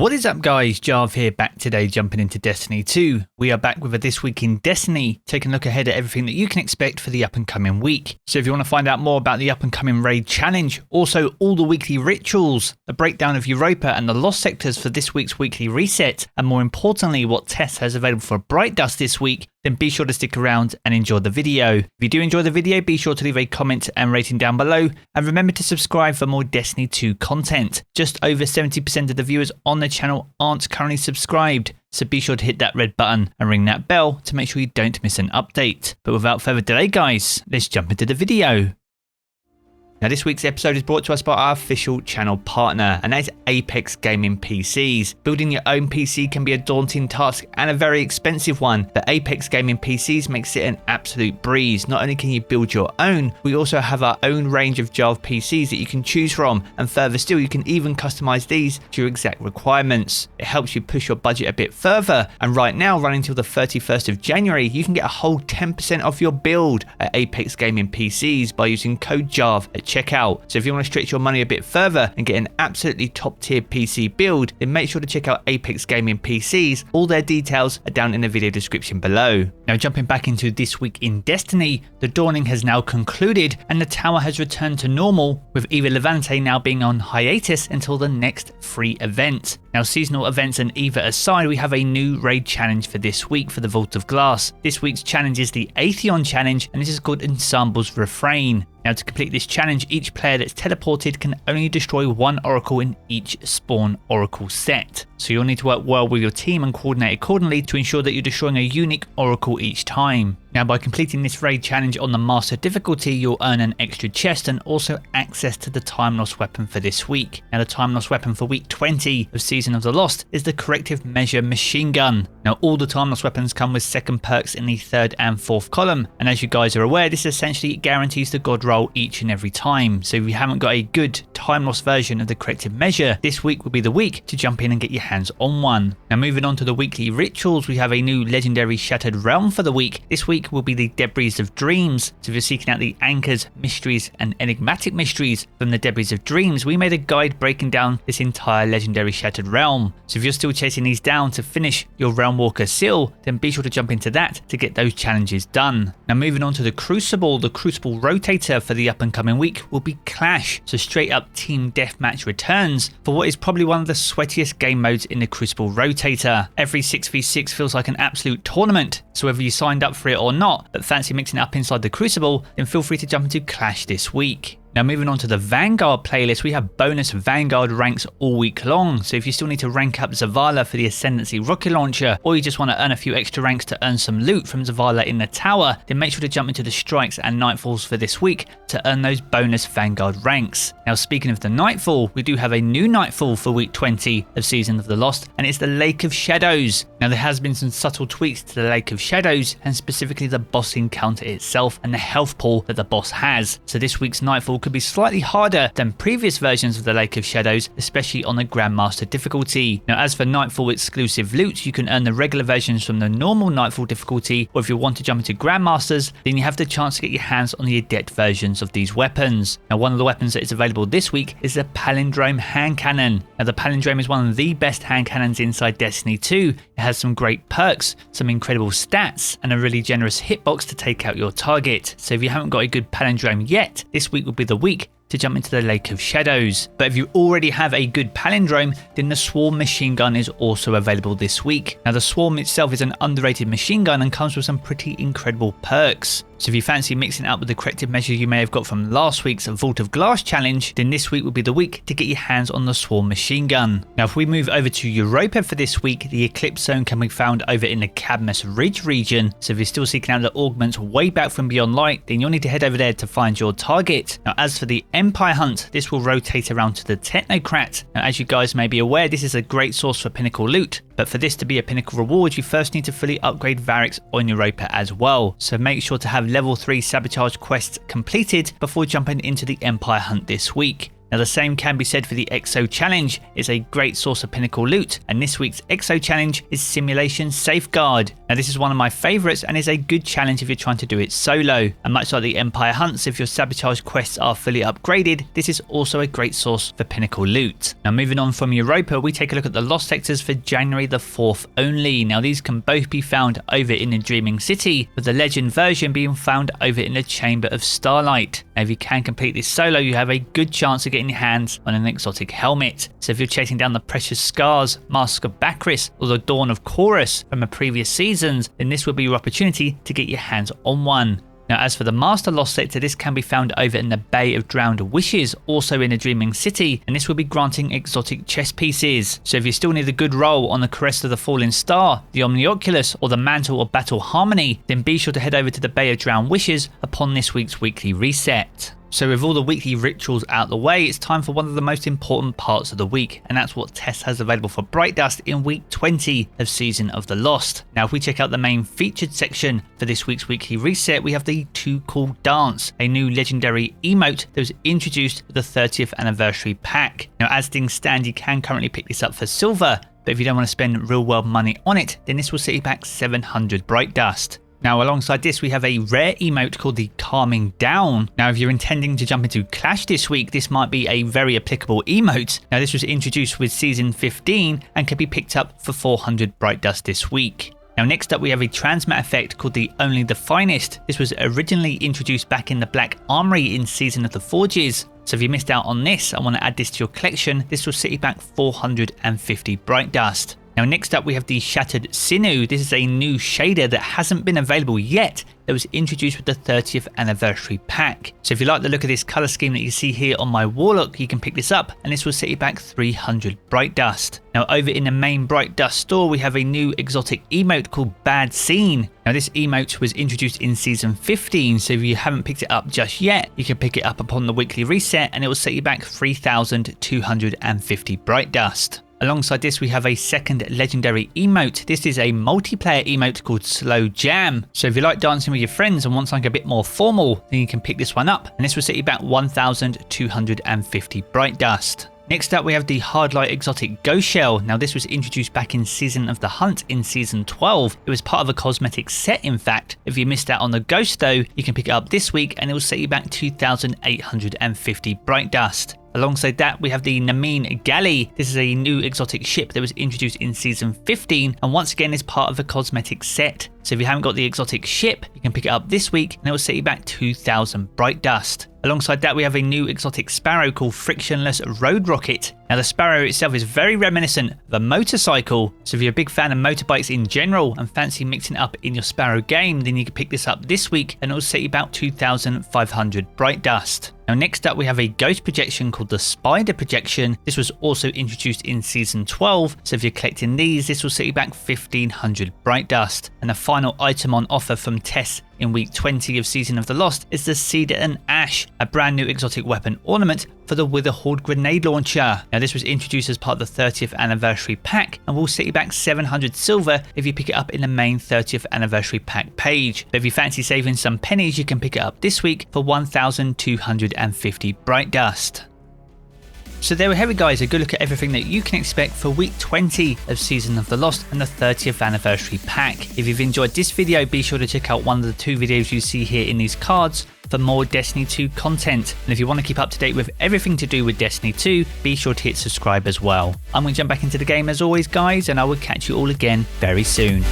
What is up guys, Jarv here, back today jumping into Destiny 2. We are back with a This Week in Destiny, taking a look ahead at everything that you can expect for the up and coming week. So if you want to find out more about the up and coming raid challenge, also all the weekly rituals, a breakdown of Europa and the lost sectors for this week's weekly reset, and more importantly what Tess has available for Bright Dust this week, then be sure to stick around and enjoy the video. If you do enjoy the video, be sure to leave a comment and rating down below, and remember to subscribe for more Destiny 2 content. Just over 70% of the viewers on the channel aren't currently subscribed, so be sure to hit that red button and ring that bell to make sure you don't miss an update. But without further delay guys, let's jump into the video. Now this week's episode is brought to us by our official channel partner, and that is Apex Gaming PCs. Building your own PC can be a daunting task and a very expensive one, but Apex Gaming PCs makes it an absolute breeze. Not only can you build your own, we also have our own range of Jarv PCs that you can choose from, and further still you can even customize these to your exact requirements. It helps you push your budget a bit further, and right now running until the 31st of January you can get a whole 10% off your build at Apex Gaming PCs by using code JARV at checkout. So if you want to stretch your money a bit further and get an absolutely top tier PC build, then make sure to check out Apex Gaming PCs. All their details are down in the video description below. Now jumping back into This Week in Destiny, the dawning has now concluded and the tower has returned to normal, with Eva Levante now being on hiatus until the next free event. Now seasonal events and Eva aside, we have a new raid challenge for this week for the Vault of Glass. This week's challenge is the Atheon challenge, and this is called Ensemble's Refrain. Now to complete this challenge, each player that's teleported can only destroy one oracle in each spawn oracle set. So you'll need to work well with your team and coordinate accordingly to ensure that you're destroying a unique oracle each time. Now by completing this raid challenge on the master difficulty, you'll earn an extra chest and also access to the time loss weapon for this week. Now the time loss weapon for week 20 of Season of the Lost is the Corrective Measure machine gun. Now all the time loss weapons come with second perks in the third and fourth column, and as you guys are aware, this essentially guarantees the god roll each and every time. So if you haven't got a good time loss version of the Corrective Measure, this week will be the week to jump in and get your hands on one. Now moving on to the weekly rituals, we have a new legendary Shattered Realm for the week. This week will be the Debris of Dreams. So if you're seeking out the anchors, mysteries and enigmatic mysteries from the Debris of Dreams, we made a guide breaking down this entire legendary Shattered Realm. So if you're still chasing these down to finish your Realm Walker seal, then be sure to jump into that to get those challenges done. Now moving on to the Crucible rotator for the up and coming week will be Clash. So straight up team deathmatch returns for what is probably one of the sweatiest game modes in the Crucible rotator. Every 6v6 feels like an absolute tournament, so whether you signed up for it or not but fancy mixing it up inside the Crucible, then feel free to jump into Clash this week. Now moving on to the Vanguard playlist, we have bonus Vanguard ranks all week long. So if you still need to rank up Zavala for the Ascendancy rocket launcher, or you just want to earn a few extra ranks to earn some loot from Zavala in the tower, then make sure to jump into the Strikes and Nightfalls for this week to earn those bonus Vanguard ranks. Now speaking of the Nightfall, we do have a new Nightfall for week 20 of Season of the Lost, and it's the Lake of Shadows. Now there has been some subtle tweaks to the Lake of Shadows, and specifically the boss encounter itself and the health pool that the boss has. So this week's Nightfall could be slightly harder than previous versions of the Lake of Shadows, especially on the Grandmaster difficulty. Now as for Nightfall exclusive loot, you can earn the regular versions from the normal Nightfall difficulty, or if you want to jump into Grandmasters, then you have the chance to get your hands on the Adept versions of these weapons. Now one of the weapons that is available this week is the Palindrome hand cannon. Now the Palindrome is one of the best hand cannons inside Destiny 2. It has some great perks, some incredible stats, and a really generous hitbox to take out your target. So if you haven't got a good Palindrome yet, this week will be the week to jump into the Lake of Shadows. But if you already have a good palindrome, then the Swarm machine gun is also available this week. Now the Swarm itself is an underrated machine gun and comes with some pretty incredible perks. So if you fancy mixing it up with the Corrective Measure you may have got from last week's Vault of Glass challenge, then this week will be the week to get your hands on the Swarm machine gun. Now if we move over to Europa for this week, the Eclipse Zone can be found over in the Cadmus Ridge region. So if you're still seeking out the augments way back from Beyond Light, then you'll need to head over there to find your target. Now as for the Empire Hunt, this will rotate around to the Technocrat. Now as you guys may be aware, this is a great source for pinnacle loot, but for this to be a pinnacle reward, you first need to fully upgrade Variks on Europa as well. So make sure to have level 3 sabotage quests completed before jumping into the Empire Hunt this week. Now the same can be said for the Exo Challenge. It's a great source of pinnacle loot, and this week's Exo Challenge is Simulation Safeguard. Now this is one of my favourites and is a good challenge if you're trying to do it solo, and much like the Empire hunts, if your sabotage quests are fully upgraded, this is also a great source for pinnacle loot. Now moving on from Europa, we take a look at the lost sectors for January the 4th only. Now these can both be found over in the Dreaming City, with the legend version being found over in the Chamber of Starlight. Now if you can complete this solo, you have a good chance of getting your hands on an exotic helmet. So if you're chasing down the Precious Scars, Mask of Bacchus, or the Dawn of Chorus from the previous seasons, then this will be your opportunity to get your hands on one. Now as for the Master Lost sector, this can be found over in the Bay of Drowned Wishes, also in the Dreaming City, and this will be granting exotic chess pieces. So if you still need a good roll on the Crest of the Falling Star, the Omnioculus, or the Mantle of Battle Harmony, then be sure to head over to the Bay of Drowned Wishes upon this week's weekly reset. So with all the weekly rituals out the way, it's time for one of the most important parts of the week, and that's what Tess has available for Bright Dust in week 20 of Season of the Lost. Now if we check out the main featured section for this week's weekly reset, we have the Too Cool Dance, a new legendary emote that was introduced with the 30th anniversary pack. Now as things stand, you can currently pick this up for silver, but if you don't want to spend real world money on it, then this will set you back 700 Bright Dust. Now alongside this, we have a rare emote called the Calming Down. Now if you're intending to jump into Clash this week, this might be a very applicable emote. Now this was introduced with Season 15 and can be picked up for 400 Bright Dust this week. Now next up we have a transmat effect called the Only the Finest. This was originally introduced back in the Black Armory in Season of the Forges. So if you missed out on this and want to add this to your collection, this will set you back 450 Bright Dust. Now next up we have the Shattered Sinew. This is a new shader that hasn't been available yet, that was introduced with the 30th anniversary pack. So if you like the look of this colour scheme that you see here on my Warlock, you can pick this up and this will set you back 300 Bright Dust. Now over in the main Bright Dust store, we have a new exotic emote called Bad Scene. Now this emote was introduced in Season 15, so if you haven't picked it up just yet, you can pick it up upon the weekly reset and it will set you back 3,250 Bright Dust. Alongside this, we have a second legendary emote. This is a multiplayer emote called Slow Jam. So if you like dancing with your friends and want something a bit more formal, then you can pick this one up and this will set you back 1,250 Bright Dust. Next up we have the Hardlight exotic Ghost Shell. Now this was introduced back in Season of the Hunt in Season 12. It was part of a cosmetic set in fact. If you missed out on the Ghost though, you can pick it up this week and it will set you back 2,850 Bright Dust. Alongside that, we have the Nameen Galley. This is a new exotic ship that was introduced in Season 15 and once again is part of a cosmetic set. So if you haven't got the exotic ship, you can pick it up this week and it will set you back 2,000 Bright Dust. Alongside that, we have a new exotic Sparrow called Frictionless Road Rocket. Now the Sparrow itself is very reminiscent of a motorcycle, so if you're a big fan of motorbikes in general and fancy mixing it up in your Sparrow game, then you can pick this up this week and it will set you about 2,500 Bright Dust. Now next up we have a ghost projection called the Spider Projection. This was also introduced in Season 12, so if you're collecting these, this will set you back 1,500 Bright Dust. And the final item on offer from Tess in week 20 of Season of the Lost is the Cedar and Ash, a brand new exotic weapon ornament for the Witherhoard grenade launcher. Now this was introduced as part of the 30th anniversary pack and will set you back 700 silver if you pick it up in the main 30th anniversary pack page. But if you fancy saving some pennies, you can pick it up this week for 1,250 Bright Dust. So there we have it guys, a good look at everything that you can expect for week 20 of Season of the Lost and the 30th anniversary pack. If you've enjoyed this video, be sure to check out one of the two videos you see here in these cards for more Destiny 2 content. And if you want to keep up to date with everything to do with Destiny 2, be sure to hit subscribe as well. I'm going to jump back into the game as always guys, and I will catch you all again very soon.